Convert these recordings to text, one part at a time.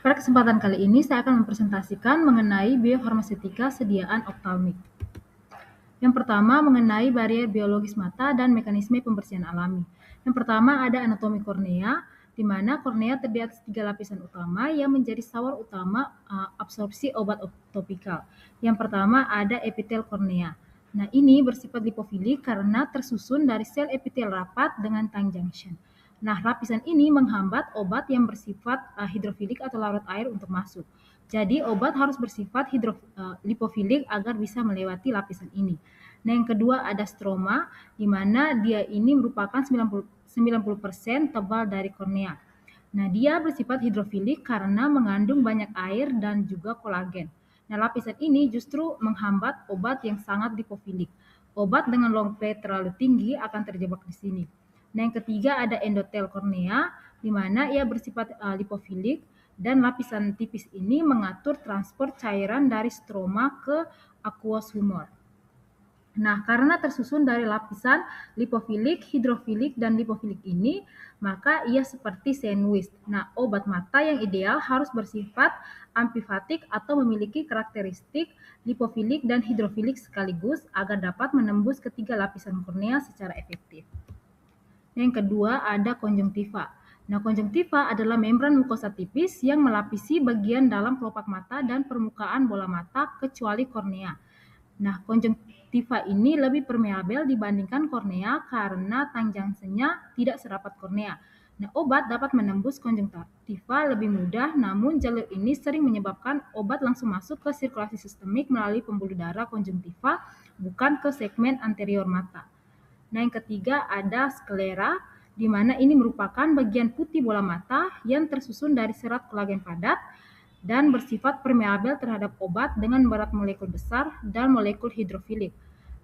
Pada kesempatan kali ini saya akan mempresentasikan mengenai biofarmaseutika sediaan optalmik. Yang pertama mengenai barier biologis mata dan mekanisme pembersihan alami. Yang pertama ada anatomi kornea, di mana kornea terdiri atas 3 lapisan utama yang menjadi sawar utama absorpsi obat topikal. Yang pertama ada epitel kornea. Nah, ini bersifat lipofilik karena tersusun dari sel epitel rapat dengan tight junction. Nah, lapisan ini menghambat obat yang bersifat hidrofilik atau larut air untuk masuk. Jadi, obat harus bersifat lipofilik agar bisa melewati lapisan ini. Nah, yang kedua ada stroma, di mana dia ini merupakan 90% tebal dari kornea. Nah, dia bersifat hidrofilik karena mengandung banyak air dan juga kolagen. Nah, lapisan ini justru menghambat obat yang sangat lipofilik. Obat dengan long play terlalu tinggi akan terjebak di sini. Nah, yang ketiga ada endotel kornea, di mana ia bersifat lipofilik dan lapisan tipis ini mengatur transport cairan dari stroma ke aqueous humor. Nah, karena tersusun dari lapisan lipofilik, hidrofilik, dan lipofilik ini, maka ia seperti sandwich. Nah, obat mata yang ideal harus bersifat amfifatik atau memiliki karakteristik lipofilik dan hidrofilik sekaligus agar dapat menembus ketiga lapisan kornea secara efektif. Yang kedua ada konjungtiva. Nah, konjungtiva adalah membran mukosa tipis yang melapisi bagian dalam kelopak mata dan permukaan bola mata kecuali kornea. Nah, konjungtiva ini lebih permeabel dibandingkan kornea karena tanjansenya tidak serapat kornea. Nah, obat dapat menembus konjungtiva lebih mudah, namun jalur ini sering menyebabkan obat langsung masuk ke sirkulasi sistemik melalui pembuluh darah konjungtiva, bukan ke segmen anterior mata. Nah, yang ketiga ada sklera, di mana ini merupakan bagian putih bola mata yang tersusun dari serat kolagen padat dan bersifat permeabel terhadap obat dengan berat molekul besar dan molekul hidrofilik.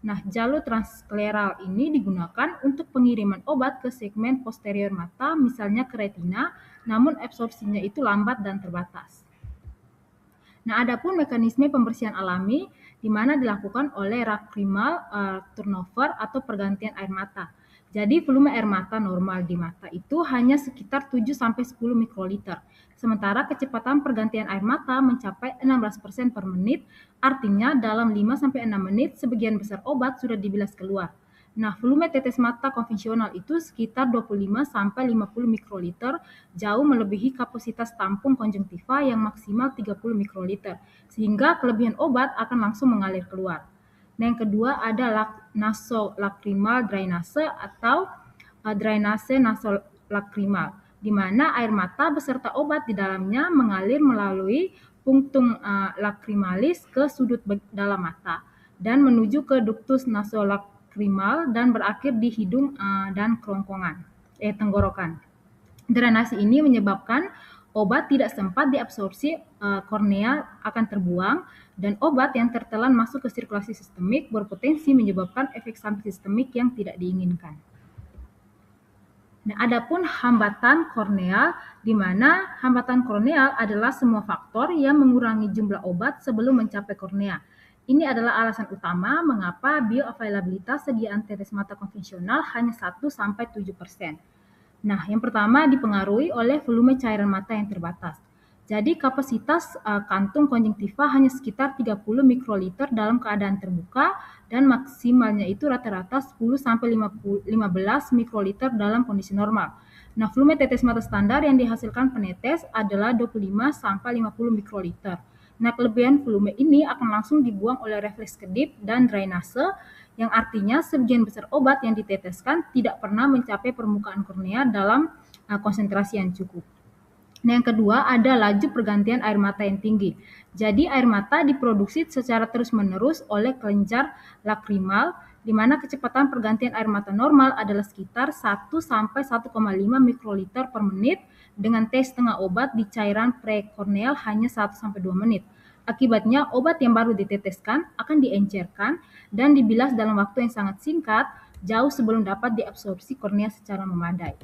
Nah, jalur transkleral ini digunakan untuk pengiriman obat ke segmen posterior mata, misalnya ke retina, namun absorpsinya itu lambat dan terbatas. Nah, adapun mekanisme pembersihan alami di mana dilakukan oleh lacrimal turnover atau pergantian air mata. Jadi volume air mata normal di mata itu hanya sekitar 7-10 mikroliter. Sementara kecepatan pergantian air mata mencapai 16% per menit, artinya dalam 5-6 menit sebagian besar obat sudah dibilas keluar. Nah, volume tetes mata konvensional itu sekitar 25-50 mikroliter, jauh melebihi kapasitas tampung konjungtiva yang maksimal 30 mikroliter, sehingga kelebihan obat akan langsung mengalir keluar. Nah, yang kedua ada nasolacrimal drainase atau drainase nasolacrimal, di mana air mata beserta obat di dalamnya mengalir melalui punctum lacrimalis ke sudut dalam mata dan menuju ke ductus nasolacrimal dan berakhir di hidung dan tenggorokan. Drainase ini menyebabkan obat tidak sempat diabsorpsi kornea akan terbuang dan obat yang tertelan masuk ke sirkulasi sistemik berpotensi menyebabkan efek samping sistemik yang tidak diinginkan. Nah, adapun hambatan korneal, di mana hambatan korneal adalah semua faktor yang mengurangi jumlah obat sebelum mencapai kornea. Ini adalah alasan utama mengapa bioavailabilitas sediaan tetes mata konvensional hanya 1-7%. Nah, yang pertama dipengaruhi oleh volume cairan mata yang terbatas. Jadi kapasitas kantung konjungtiva hanya sekitar 30 mikroliter dalam keadaan terbuka dan maksimalnya itu rata-rata 10-15 mikroliter dalam kondisi normal. Nah, volume tetes mata standar yang dihasilkan penetes adalah 25-50 mikroliter. Nah, kelebihan volume ini akan langsung dibuang oleh refleks kedip dan drainase, yang artinya sebagian besar obat yang diteteskan tidak pernah mencapai permukaan kornea dalam konsentrasi yang cukup. Nah, yang kedua ada laju pergantian air mata yang tinggi. Jadi air mata diproduksi secara terus-menerus oleh kelenjar lacrimal, di mana kecepatan pergantian air mata normal adalah sekitar 1-1,5 mikroliter per menit dengan T setengah obat di cairan prekorneal hanya 1-2 menit. Akibatnya obat yang baru diteteskan akan diencerkan dan dibilas dalam waktu yang sangat singkat, jauh sebelum dapat diabsorpsi kornea secara memadai.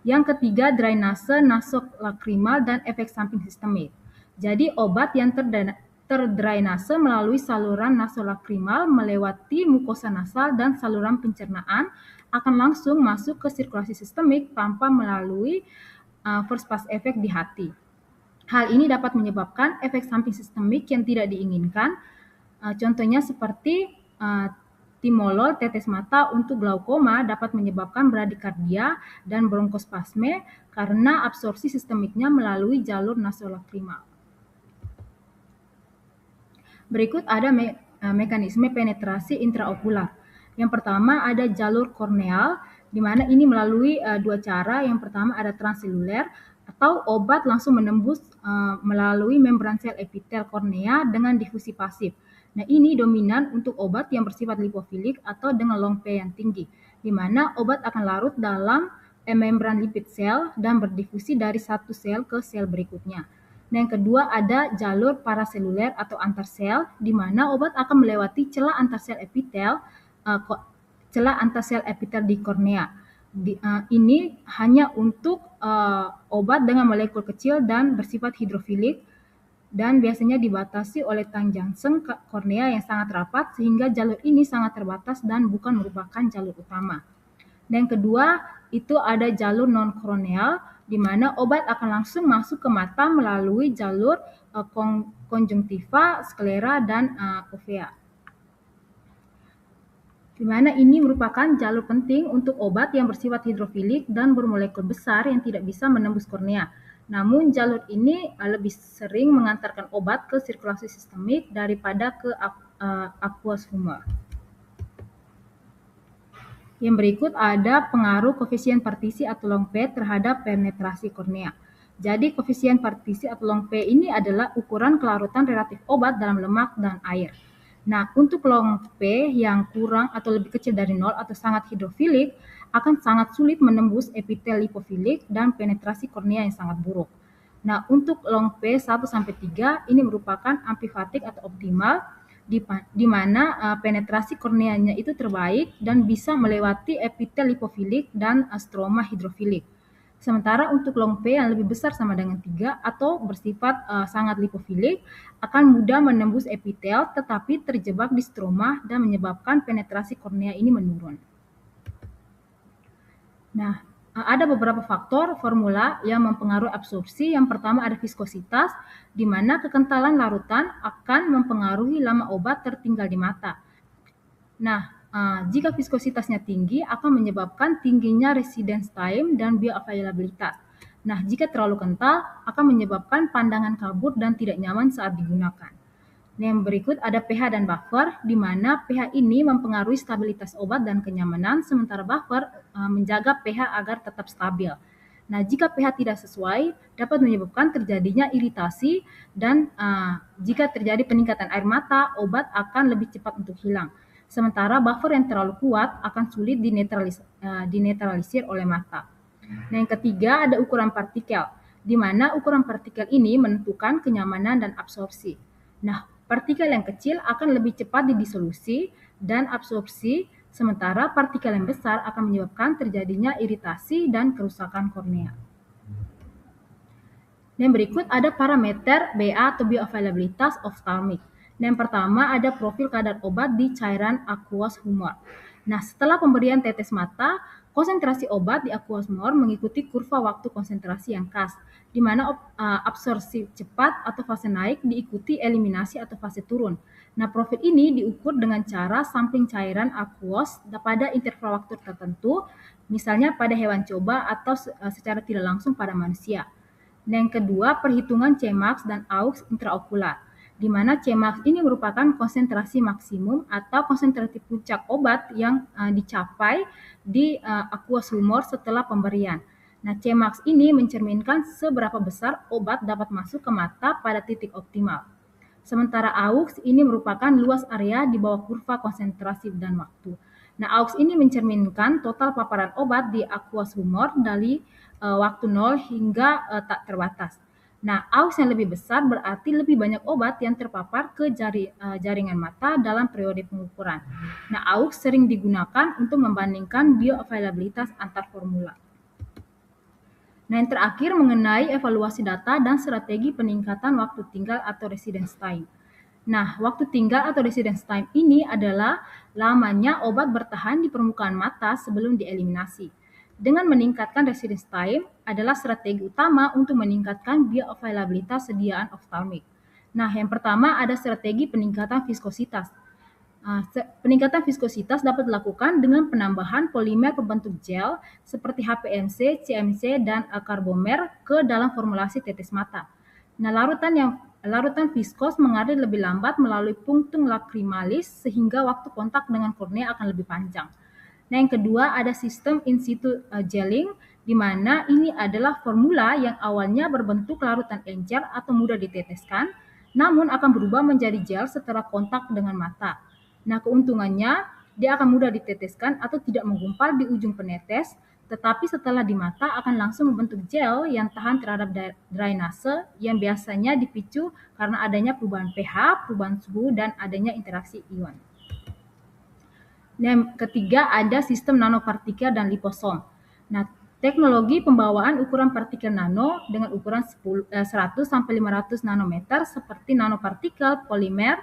Yang ketiga, drainase nasolacrimal dan efek samping sistemik. Jadi obat yang terdrainase melalui saluran nasolacrimal melewati mukosa nasal dan saluran pencernaan akan langsung masuk ke sirkulasi sistemik tanpa melalui first pass effect di hati. Hal ini dapat menyebabkan efek samping sistemik yang tidak diinginkan, contohnya seperti timolol tetes mata untuk glaukoma dapat menyebabkan bradikardia dan bronkospasme karena absorpsi sistemiknya melalui jalur nasolakrimal. Berikut ada mekanisme penetrasi intraokular. Yang pertama ada jalur korneal, di mana ini melalui dua cara. Yang pertama ada transseluler atau obat langsung menembus melalui membran sel epitel kornea dengan difusi pasif. Nah, ini dominan untuk obat yang bersifat lipofilik atau dengan long P yang tinggi, di mana obat akan larut dalam membran lipid sel dan berdifusi dari satu sel ke sel berikutnya. Nah, yang kedua ada jalur paraseluler atau antarsel, di mana obat akan melewati celah antarsel epitel, di kornea. Ini hanya untuk obat dengan molekul kecil dan bersifat hidrofilik, dan biasanya dibatasi oleh tangjangseng kornea yang sangat rapat, sehingga jalur ini sangat terbatas dan bukan merupakan jalur utama. Dan yang kedua itu ada jalur non-kroneal, di mana obat akan langsung masuk ke mata melalui jalur konjungtiva, sklera, dan uvea. Di mana ini merupakan jalur penting untuk obat yang bersifat hidrofilik dan bermolekul besar yang tidak bisa menembus kornea. Namun jalur ini lebih sering mengantarkan obat ke sirkulasi sistemik daripada ke aqueous humor. Yang berikut ada pengaruh koefisien partisi atau long P terhadap penetrasi kornea. Jadi koefisien partisi atau long P ini adalah ukuran kelarutan relatif obat dalam lemak dan air. Nah, untuk long P yang kurang atau lebih kecil dari 0 atau sangat hidrofilik akan sangat sulit menembus epitel lipofilik dan penetrasi kornea yang sangat buruk. Nah, untuk long P 1-3 ini merupakan amfifatik atau optimal, di mana penetrasi korneanya itu terbaik dan bisa melewati epitel lipofilik dan stroma hidrofilik. Sementara untuk long P yang lebih besar sama dengan 3 atau bersifat sangat lipofilik akan mudah menembus epitel tetapi terjebak di stroma dan menyebabkan penetrasi kornea ini menurun. Nah, ada beberapa faktor formula yang mempengaruhi absorpsi. Yang pertama ada viskositas, di mana kekentalan larutan akan mempengaruhi lama obat tertinggal di mata. Nah, jika viskositasnya tinggi akan menyebabkan tingginya residence time dan bioavailabilitas. Nah, jika terlalu kental akan menyebabkan pandangan kabur dan tidak nyaman saat digunakan. Yang berikut ada pH dan buffer, di mana pH ini mempengaruhi stabilitas obat dan kenyamanan, sementara buffer menjaga pH agar tetap stabil. Nah, jika pH tidak sesuai, dapat menyebabkan terjadinya iritasi dan jika terjadi peningkatan air mata, obat akan lebih cepat untuk hilang. Sementara buffer yang terlalu kuat akan sulit dinetralisir oleh mata. Nah, yang ketiga ada ukuran partikel, di mana ukuran partikel ini menentukan kenyamanan dan absorpsi. Nah, partikel yang kecil akan lebih cepat didisolusi dan absorpsi, sementara partikel yang besar akan menyebabkan terjadinya iritasi dan kerusakan kornea. Dan berikut ada parameter BA atau bioavailabilitas oftalmik. Yang pertama ada profil kadar obat di cairan aqueous humor. Nah, setelah pemberian tetes mata, konsentrasi obat di aqueous humor mengikuti kurva waktu konsentrasi yang khas, di mana absorpsi cepat atau fase naik diikuti eliminasi atau fase turun. Nah, profil ini diukur dengan cara sampling cairan aqueous pada interval waktu tertentu, misalnya pada hewan coba atau secara tidak langsung pada manusia. Dan yang kedua, perhitungan Cmax dan AUX intraokular, di mana Cmax ini merupakan konsentrasi maksimum atau konsentrasi puncak obat yang dicapai di aqueous humor setelah pemberian. Nah, Cmax ini mencerminkan seberapa besar obat dapat masuk ke mata pada titik optimal. Sementara AUX ini merupakan luas area di bawah kurva konsentrasi dan waktu. Nah, AUX ini mencerminkan total paparan obat di aqueous humor dari waktu 0 hingga tak terbatas. Nah, AUX yang lebih besar berarti lebih banyak obat yang terpapar ke jaringan mata dalam periode pengukuran. Nah, AUX sering digunakan untuk membandingkan bioavailabilitas antar formula. Nah, yang terakhir mengenai evaluasi data dan strategi peningkatan waktu tinggal atau residence time. Nah, waktu tinggal atau residence time ini adalah lamanya obat bertahan di permukaan mata sebelum dieliminasi. dengan meningkatkan residence time adalah strategi utama untuk meningkatkan bioavailabilitas sediaan oftalmik. Nah, yang pertama ada strategi peningkatan viskositas. Peningkatan viskositas dapat dilakukan dengan penambahan polimer pembentuk gel seperti HPMC, CMC, dan karbomer ke dalam formulasi tetes mata. Nah, larutan viskos mengalir lebih lambat melalui punctum lacrimalis sehingga waktu kontak dengan kornea akan lebih panjang. Nah, yang kedua ada sistem in situ gelling, di mana ini adalah formula yang awalnya berbentuk larutan encer atau mudah diteteskan, namun akan berubah menjadi gel setelah kontak dengan mata. Nah, keuntungannya dia akan mudah diteteskan atau tidak menggumpal di ujung penetes, tetapi setelah di mata akan langsung membentuk gel yang tahan terhadap drainase yang biasanya dipicu karena adanya perubahan pH, perubahan suhu, dan adanya interaksi ion. Yang ketiga ada sistem nanopartikel dan liposom. Nah, teknologi pembawaan ukuran partikel nano dengan ukuran 100 sampai 500 nanometer seperti nanopartikel, polimer,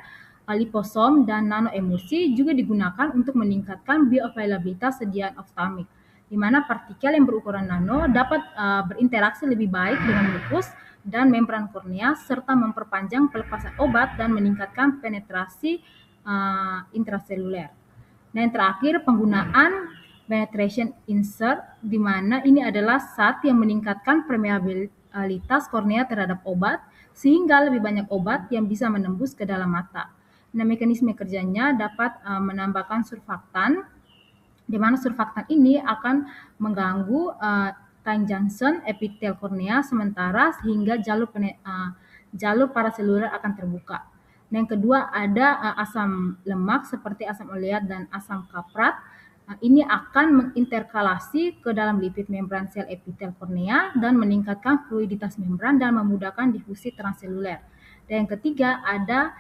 liposom, dan nanoemulsi juga digunakan untuk meningkatkan bioavailabilitas sediaan oftalmik, di mana partikel yang berukuran nano dapat berinteraksi lebih baik dengan mukus dan membran kornea serta memperpanjang pelepasan obat dan meningkatkan penetrasi intraseluler. Nah, yang terakhir penggunaan penetration insert, di mana ini adalah zat yang meningkatkan permeabilitas kornea terhadap obat sehingga lebih banyak obat yang bisa menembus ke dalam mata. Nah, mekanisme kerjanya dapat menambahkan surfaktan, di mana surfaktan ini akan mengganggu tight junction epitel kornea sementara sehingga jalur paraseluler akan terbuka. Nah, yang kedua ada asam lemak seperti asam oleat dan asam kaprat. Ini akan menginterkalasi ke dalam lipid membran sel epitel kornea dan meningkatkan fluiditas membran dan memudahkan difusi transseluler. Dan yang ketiga ada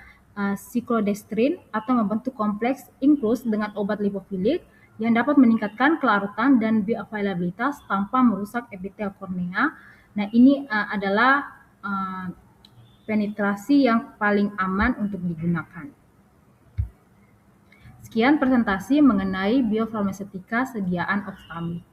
siklodestrin atau membentuk kompleks inklus dengan obat lipofilik yang dapat meningkatkan kelarutan dan bioavailabilitas tanpa merusak epitel kornea. Nah, ini adalah penetrasi yang paling aman untuk digunakan. Sekian presentasi mengenai biofarmaseutika sediaan oftalmik.